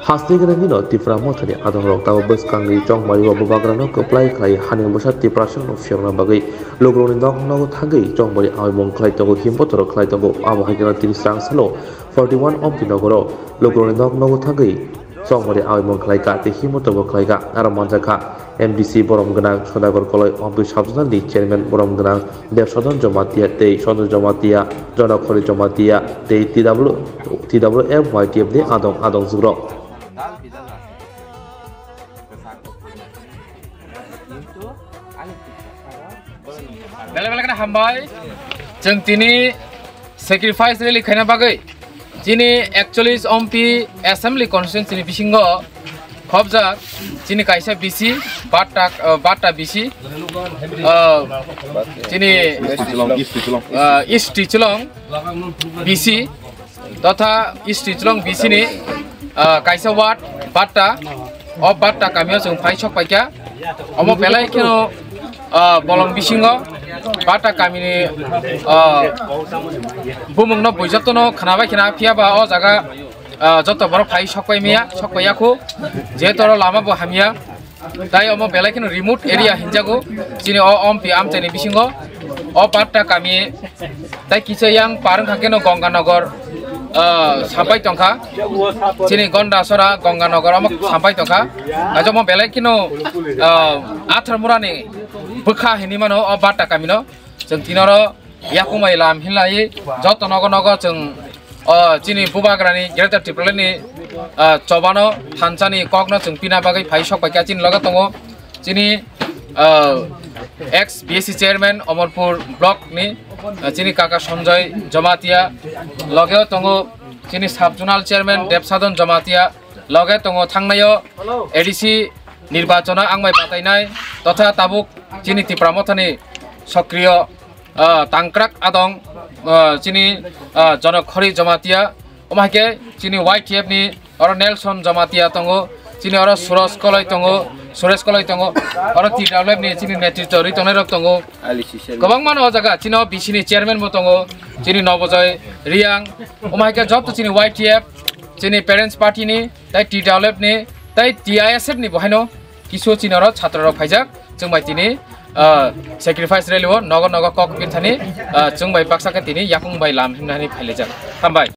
Hastigranino tifra mothani adong rok tawo bus kangri chong mari wa bagrano keplai khai haning bosa tiprasan no fiona bagai logroni nok no thagai chong mari awi mong khlai tago himpotoro khlai tago abo haikena 30 sang salo 41 om pinogoro logroni nok no thagai chong mari awi mong khlai ka te himotoro khlai ka aramanjaka MDC borom ganang Sodagor koloi ompi sabjana di chairman borom ganang Devsodon Jomatia te Sodon Jomatia Jonakhori Jomatia te TWF YTF ni adong zuro Bela-bela kena hambai, jeng tini sacrifice rally kena bagai, tini actually ompi assembly constituency ni bisingo, khobja, tini kaisa bisi, bata bisi, tini East Ticholong bisi, totha East Ticholong bisi ni kaisa wat bata, bata kami jeng fai chok paikya, omo belai keno bolong bisingo. Bata kami ni bumung no bujato no khanabai khina pia ba o jaga joto bor phai sokpai aku je toro lama bo hamia tai omo belai kino remote area hinjago chini o ompi amteni bisingo o bata kami tai kiche yang parang khakeno Ganganagar sampai tongka chini Gondasora Ganganagar omo sampai tongka ajo mo belai kino athar murani bukha hini mano o bata kami no jeng tinoro yakumai lam hilai joto nogo jeng chini bubagrani greater triple ni chobano thansani kokno jeng pina bagai phai sok paikya chin loga tongo chini ex BSC chairman Amarpur block ni chini kaka Sanjoy Jomatia logeo tongo chini subzonal chairman Devsodon Jomatia loge tongo thangnayo ADC nirbachona angmai patainai totha tabuk chini tipramothani सक्रिय tangkrak adong chini Jonakhori Jomatia omake chini YTF ni oro Nelson Jomatia tongo chini oro Suresh koloi tongo oro TWF ni chini netritoi tonai rok tongo gobang mano jaga chini BC ni chairman mo tongo chini Nobojoy Riang omake job to chini YTF chini parents party ni tai TWF ni tai TISF ni bohaino kisu chini oro chhatra rok phaijak jengbai tini sacrifice rally wo nogo kok pinthani jengbai paksa ka tini yakung bai lam himnani phailejak hambai